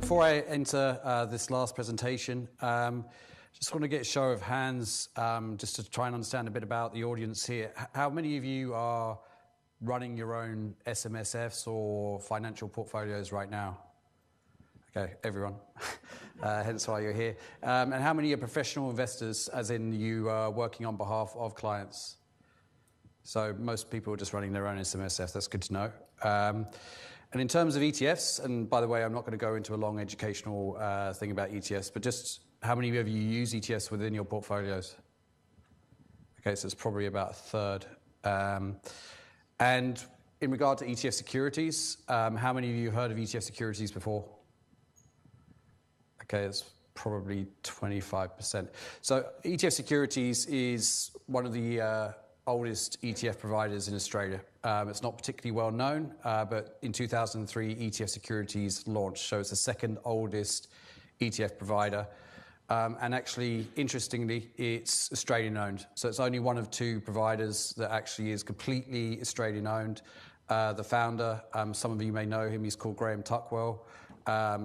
before I enter this last presentation, just want to get a show of hands just to try and understand a bit about the audience here. How many of you are running your own SMSFs or financial portfolios right now? Okay, everyone. Hence why you're here. And how many are professional investors, as in you are working on behalf of clients? So most people are just running their own SMSF. That's good to know. And in terms of ETFs, and by the way, I'm not going to go into a long educational thing about ETFs, but just how many of you use ETFs within your portfolios? Okay, so it's probably about a third. And in regard to ETF securities, how many of you heard of ETF securities before? Okay, it's probably 25%. So ETF securities is one of the oldest ETF providers in Australia. It's not particularly well known, but in 2003, ETF Securities launched, so it's the second oldest ETF provider. And actually, interestingly, it's Australian owned. So it's only one of two providers that actually is completely Australian owned. The founder, some of you may know him, he's called Graham Tuckwell.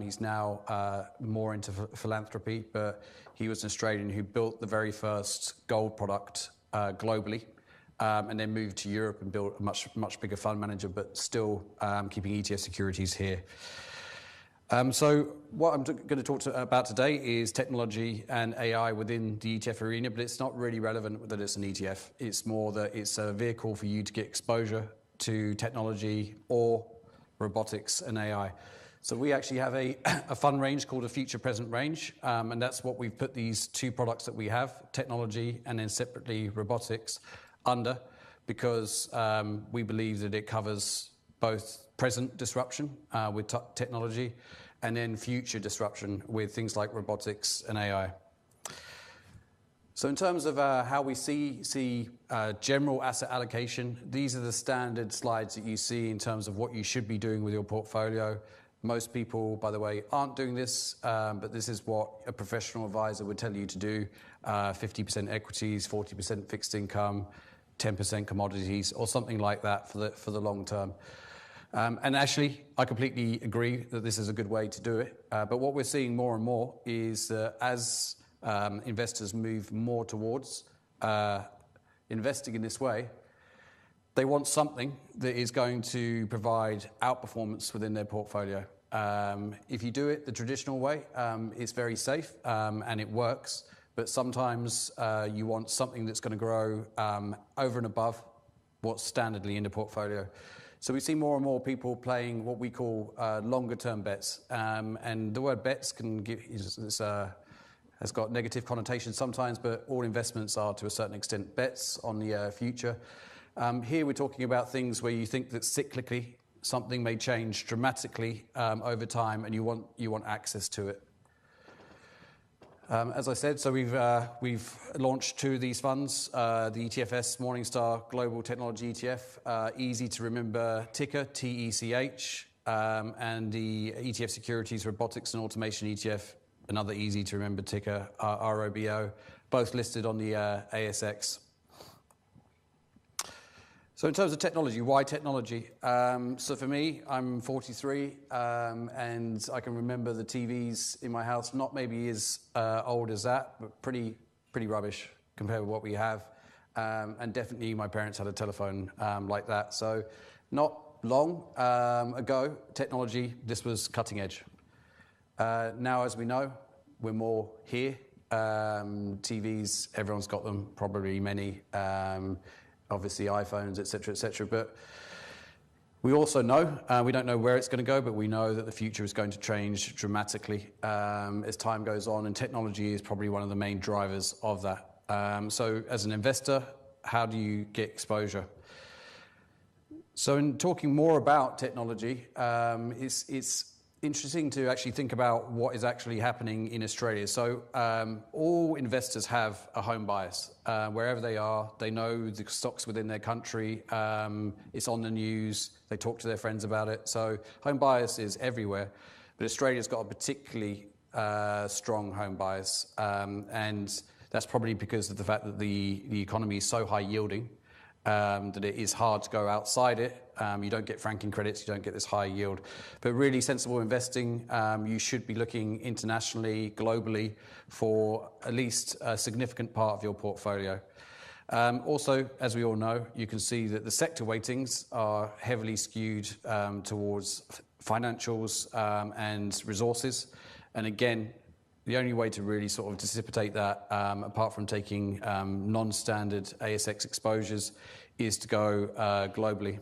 He's now more into philanthropy, but he was an Australian who built the very first gold product globally. And then moved to Europe and built a much bigger fund manager, but still keeping ETF securities here. So what I'm going to talk about today is technology and AI within the ETF arena, but it's not really relevant that it's an ETF. It's more that it's a vehicle for you to get exposure to technology or robotics and AI. So we actually have a fund range called a Future Present range, and that's what we've put these two products that we have, technology and then separately robotics, under, because we believe that it covers both present disruption with technology and then future disruption with things like robotics and AI. So in terms of how we see general asset allocation, these are the standard slides that you see in terms of what you should be doing with your portfolio. Most people, by the way, aren't doing this, but this is what a professional advisor would tell you to do. 50% equities, 40% fixed income, 10% commodities, or something like that for the long term. And actually, I completely agree that this is a good way to do it. But what we're seeing more and more is that as investors move more towards investing in this way, they want something that is going to provide outperformance within their portfolio. If you do it the traditional way, it's very safe and it works. But sometimes you want something that's going to grow over and above what's standardly in the portfolio. So we see more and more people playing what we call longer-term bets. And the word bets has got negative connotations sometimes, but all investments are to a certain extent bets on the future. Here we're talking about things where you think that cyclically something may change dramatically over time and you want access to it. As I said, so we've launched two of these funds, the ETFS Morningstar Global Technology ETF, easy to remember ticker, TECH, and the ETF Securities Robotics and Automation ETF, another easy to remember ticker, ROBO, both listed on the ASX. So in terms of technology, why technology? So for me, I'm 43, and I can remember the TVs in my house, not maybe as old as that, but pretty rubbish compared with what we have. And definitely my parents had a telephone like that. So not long ago, technology, this was cutting edge. Now, as we know, we're more here. TVs, everyone's got them, probably many. Obviously iPhones, et cetera, but we also know, we don't know where it's going to go, but we know that the future is going to change dramatically as time goes on, and technology is probably one of the main drivers of that. So as an investor, how do you get exposure? So in talking more about technology, it's interesting to actually think about what is actually happening in Australia. So all investors have a home bias. Wherever they are, they know the stocks within their country. It's on the news. They talk to their friends about it. So home bias is everywhere. But Australia's got a particularly strong home bias. And that's probably because of the fact that the economy is so high yielding that it is hard to go outside it. You don't get franking credits, you don't get this high yield. But really sensible investing, you should be looking internationally, globally, for at least a significant part of your portfolio. Also, as we all know, you can see that the sector weightings are heavily skewed towards financials and resources. And again, the only way to really sort of dissipate that, apart from taking non-standard ASX exposures, is to go globally.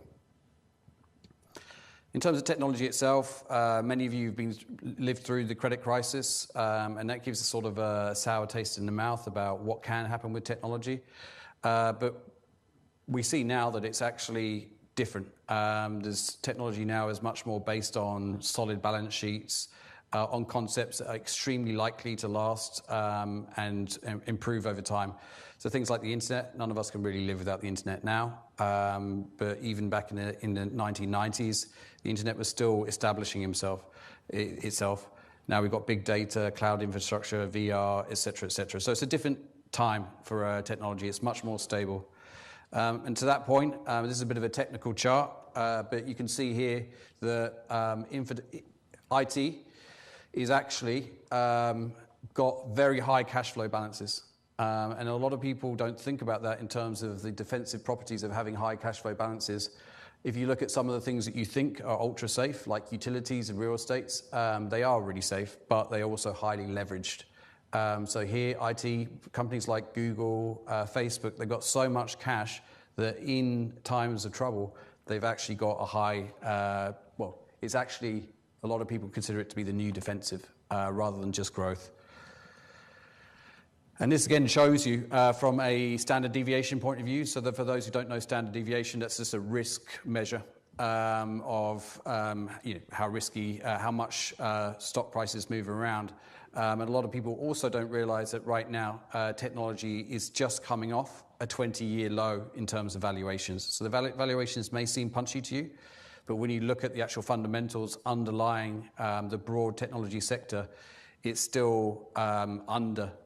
In terms of technology itself, many of you have lived through the credit crisis, and that gives a sort of a sour taste in the mouth about what can happen with technology. But we see now that it's actually different. There's technology now is much more based on solid balance sheets, on concepts that are extremely likely to last and improve over time. So things like the internet, none of us can really live without the internet now. But even back in the 1990s, the internet was still establishing itself. Now we've got big data, cloud infrastructure, VR, et cetera, et cetera. So it's a different time for technology. It's much more stable. And to that point, this is a bit of a technical chart, but you can see here that IT is actually got very high cash flow balances. And a lot of people don't think about that in terms of the defensive properties of having high cash flow balances. If you look at some of the things that you think are ultra safe, like utilities and real estates, they are really safe, but they are also highly leveraged. So here, IT companies like Google, Facebook, they've got so much cash that in times of trouble, they've actually got a high, it's actually, a lot of people consider it to be the new defensive rather than just growth. And this again shows you from a standard deviation point of view. So that for those who don't know standard deviation, that's just a risk measure of how risky, how much stock prices move around. And a lot of people also don't realize that right now technology is just coming off a 20-year low in terms of valuations. So the valuations may seem punchy to you, but when you look at the actual fundamentals underlying the broad technology sector, it's still underbought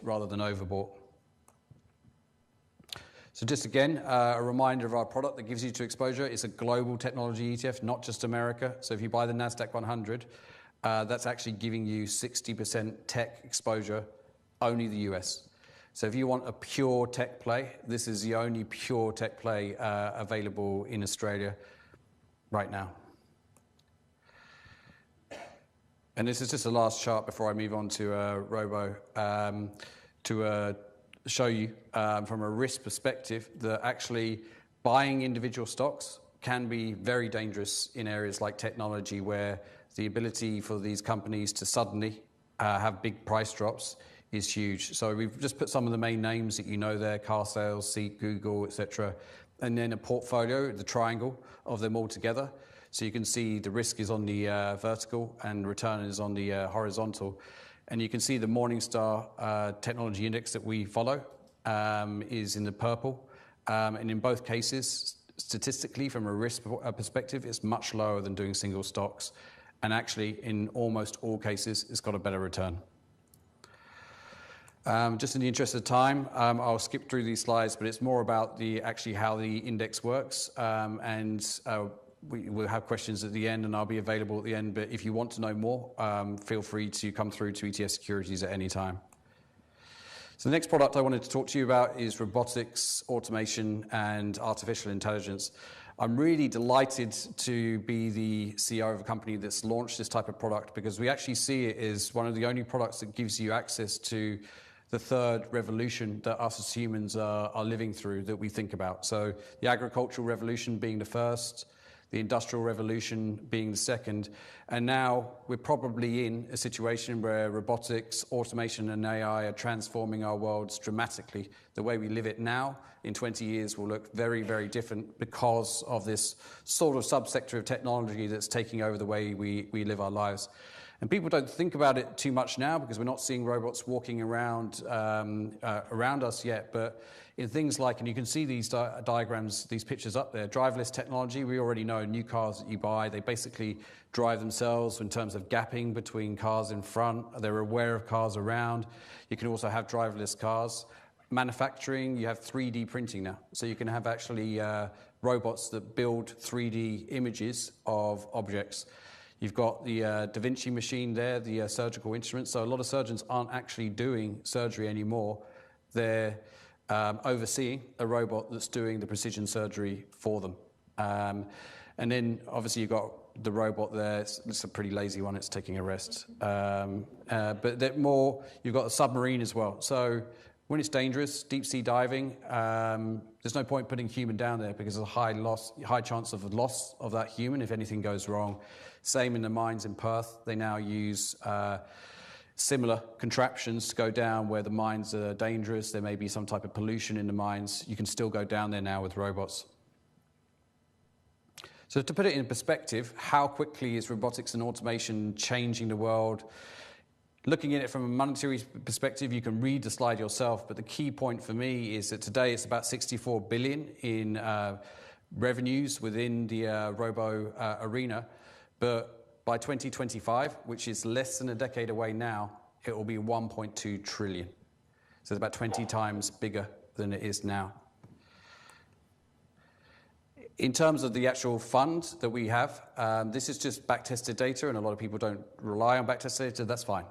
rather than overbought. So just again, a reminder of our product that gives you to exposure. It's a global technology ETF, not just America. So if you buy the NASDAQ 100, that's actually giving you 60% tech exposure, only the US. So if you want a pure tech play, this is the only pure tech play available in Australia right now. And this is just the last chart before I move on to Robo, to show you from a risk perspective that actually buying individual stocks can be very dangerous in areas like technology, where the ability for these companies to suddenly have big price drops is huge. So we've just put some of the main names that you know there: Carsales, Seek, Google, etc. And then a portfolio, the triangle of them all together. So you can see the risk is on the vertical and return is on the horizontal. And you can see the Morningstar technology index that we follow is in the purple. And in both cases, statistically, from a risk perspective, it's much lower than doing single stocks. And actually, in almost all cases, it's got a better return. Just in the interest of time, I'll skip through these slides, but it's more about actually how the index works. We'll have questions at the end, and I'll be available at the end. But if you want to know more, feel free to come through to ETF Securities at any time. So the next product I wanted to talk to you about is robotics, automation, and artificial intelligence. I'm really delighted to be the CEO of a company that's launched this type of product, because we actually see it as one of the only products that gives you access to the third revolution that us as humans are living through, that we think about. So the agricultural revolution being the first, the industrial revolution being the second, and now we're probably in a situation where robotics, automation, and AI are transforming our worlds dramatically. The way we live it now, in 20 years, will look very, very different because of this sort of subsector of technology that's taking over the way we live our lives. And people don't think about it too much now because we're not seeing robots walking around around us yet. But in things like, and you can see these diagrams, these pictures up there, driverless technology, we already know new cars that you buy, they basically drive themselves in terms of gapping between cars in front. They're aware of cars around. You can also have driverless cars. manufacturing, you have 3D printing now. So you can have actually robots that build 3D images of objects. You've got the Da Vinci machine there, the surgical instrument. So a lot of surgeons aren't actually doing surgery anymore. They're overseeing a robot that's doing the precision surgery for them. And then obviously you've got the robot there. It's a pretty lazy one. It's taking a rest. But you've got a submarine as well. So when it's dangerous, deep sea diving, there's no point putting human down there because there's a high chance of loss of that human if anything goes wrong. Same in the mines in Perth. They now use similar contraptions to go down where the mines are dangerous. There may be some type of pollution in the mines. You can still go down there now with robots. So to put it in perspective, how quickly is robotics and automation changing the world? Looking at it from a monetary perspective, you can read the slide yourself, but the key point for me is that today it's about 64 billion in revenues within the robo arena, but by 2025, which is less than a decade away now, it will be 1.2 trillion. So it's about 20 times bigger than it is now. In terms of the actual fund that we have, this is just back-tested data, and a lot of people don't rely on back-tested data. That's fine.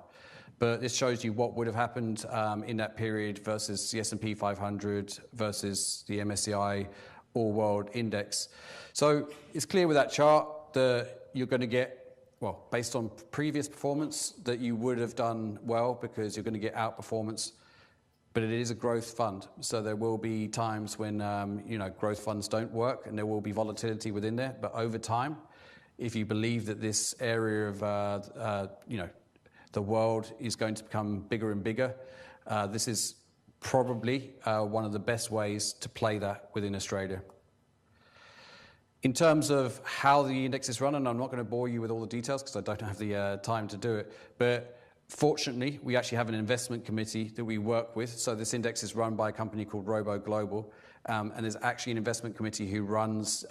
But this shows you what would have happened in that period versus the S&P 500 versus the MSCI All-World Index. So it's clear with that chart that you're going to get, well, based on previous performance, that you would have done well because you're going to get outperformance. But it is a growth fund, so there will be times when growth funds don't work, and there will be volatility within there. But over time, if you believe that this area of the world is going to become bigger and bigger, this is probably one of the best ways to play that within Australia. In terms of how the index is run, and I'm not going to bore you with all the details because I don't have the time to do it, but fortunately, we actually have an investment committee that we work with. So this index is run by a company called Robo Global, and there's actually an investment committee who runs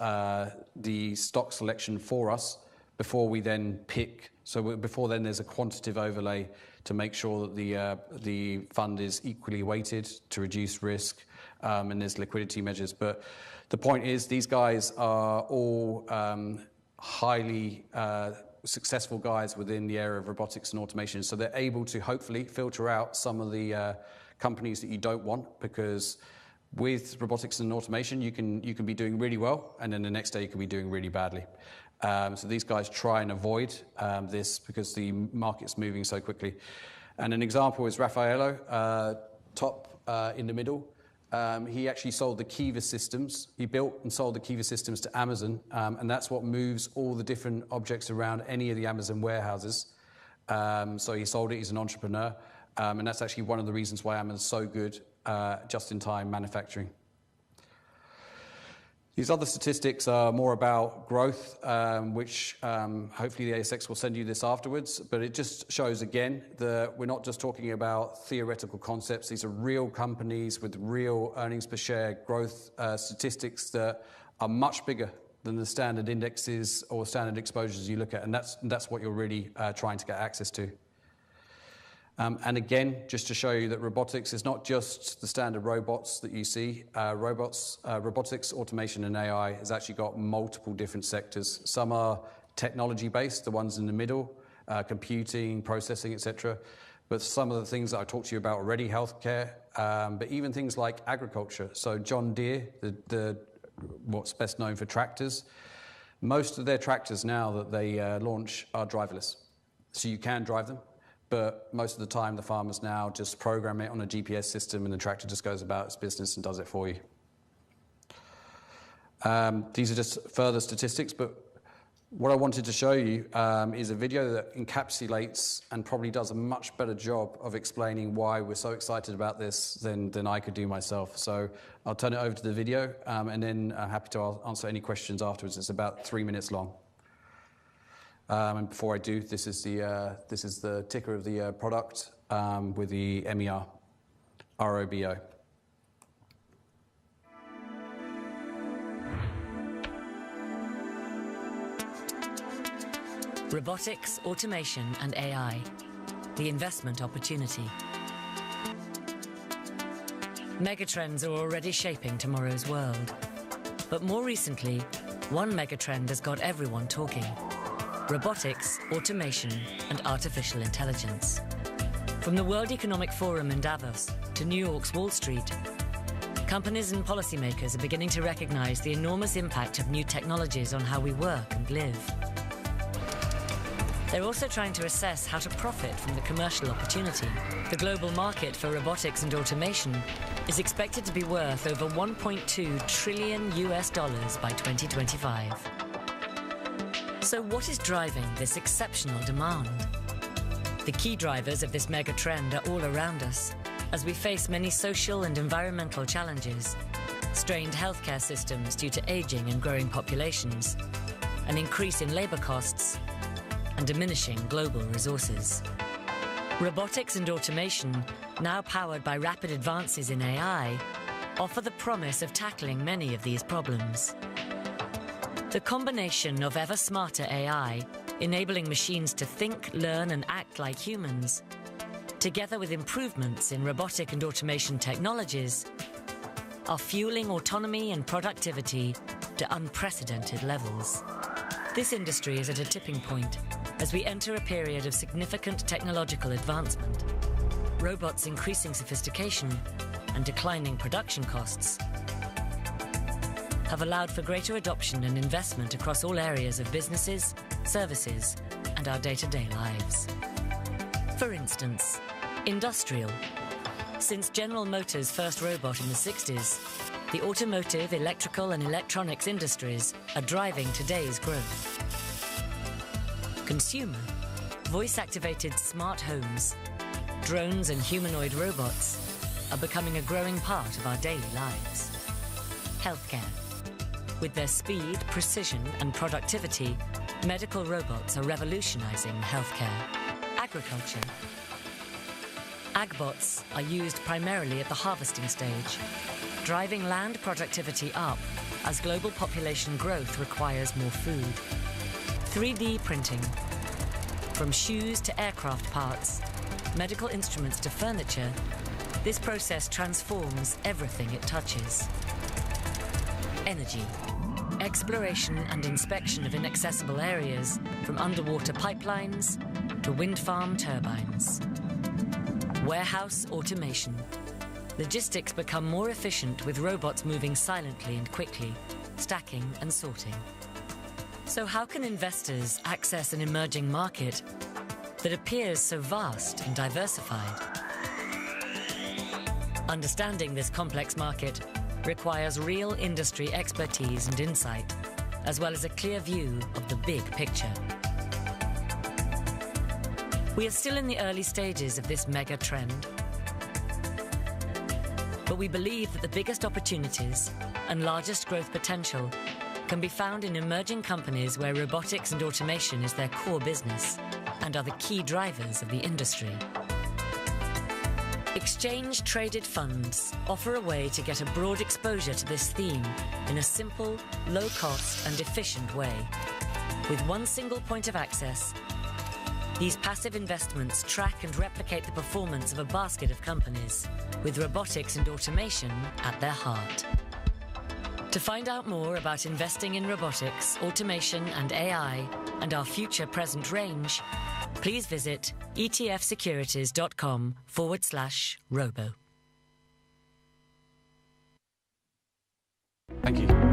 the stock selection for us before we then pick. So before then, there's a quantitative overlay to make sure that the fund is equally weighted to reduce risk, and there's liquidity measures. But the point is, these guys are all highly successful guys within the area of robotics and automation. So they're able to hopefully filter out some of the companies that you don't want, because with robotics and automation, you can be doing really well, and then the next day you can be doing really badly. So these guys try and avoid this because the market's moving so quickly. And an example is Raffaello, top in the middle. He actually sold the Kiva systems. He built and sold the Kiva systems to Amazon, and that's what moves all the different objects around any of the Amazon warehouses. So he sold it. He's an entrepreneur, and that's actually one of the reasons why Amazon's so good just-in-time manufacturing. These other statistics are more about growth, which hopefully the ASX will send you this afterwards, but it just shows again that we're not just talking about theoretical concepts. These are real companies with real earnings per share growth statistics that are much bigger than the standard indexes or standard exposures you look at, and that's what you're really trying to get access to. And again, just to show you that robotics is not just the standard robots that you see. Robotics, automation, and AI has actually got multiple different sectors. Some are technology-based, the ones in the middle, computing, processing, etc. But some of the things that I talked to you about already, healthcare, but even things like agriculture. So John Deere, what's best known for tractors, most of their tractors now that they launch are driverless. So you can drive them. But most of the time, the farmers now just program it on a GPS system, and the tractor just goes about its business and does it for you. These are just further statistics, but what I wanted to show you is a video that encapsulates and probably does a much better job of explaining why we're so excited about this than I could do myself. So I'll turn it over to the video, and then I'm happy to answer any questions afterwards. It's about 3 minutes long. And before I do, this is the ticker of the product with the MER, ROBO. Robotics, automation, and AI, the investment opportunity. Megatrends are already shaping tomorrow's world. But more recently, one megatrend has got everyone talking: robotics, automation, and artificial intelligence. From the World Economic Forum in Davos to New York's Wall Street, companies and policymakers are beginning to recognize the enormous impact of new technologies on how we work and live. They're also trying to assess how to profit from the commercial opportunity. The global market for robotics and automation is expected to be worth over $1.2 trillion by 2025. So what is driving this exceptional demand? The key drivers of this mega trend are all around us as we face many social and environmental challenges, strained healthcare systems due to aging and growing populations, an increase in labor costs, and diminishing global resources. Robotics and automation, now powered by rapid advances in AI, offer the promise of tackling many of these problems. The combination of ever smarter AI, enabling machines to think, learn, and act like humans, together with improvements in robotic and automation technologies, are fueling autonomy and productivity to unprecedented levels. This industry is at a tipping point as we enter a period of significant technological advancement. Robots' increasing sophistication and declining production costs have allowed for greater adoption and investment across all areas of businesses, services, and our day-to-day lives. For instance, industrial. Since General Motors' first robot in the 60s, the automotive, electrical, and electronics industries are driving today's growth. Consumer. Voice-activated smart homes, drones, and humanoid robots are becoming a growing part of our daily lives. Healthcare. With their speed, precision, and productivity, medical robots are revolutionizing healthcare. Agriculture. Agbots are used primarily at the harvesting stage, driving land productivity up as global population growth requires more food. 3D printing. From shoes to aircraft parts, medical instruments to furniture, this process transforms everything it touches. Energy. Exploration and inspection of inaccessible areas, from underwater pipelines to wind farm turbines. Warehouse automation. Logistics become more efficient with robots moving silently and quickly, stacking and sorting. So how can investors access an emerging market that appears so vast and diversified? Understanding this complex market requires real industry expertise and insight, as well as a clear view of the big picture. We are still in the early stages of this mega trend, but we believe that the biggest opportunities and largest growth potential can be found in emerging companies where robotics and automation is their core business and are the key drivers of the industry. Exchange-traded funds offer a way to get a broad exposure to this theme in a simple, low-cost and efficient way. With one single point of access, these passive investments track and replicate the performance of a basket of companies, with robotics and automation at their heart. To find out more about investing in robotics, automation, and AI, and our future present range, please visit etfsecurities.com/robo. Thank you.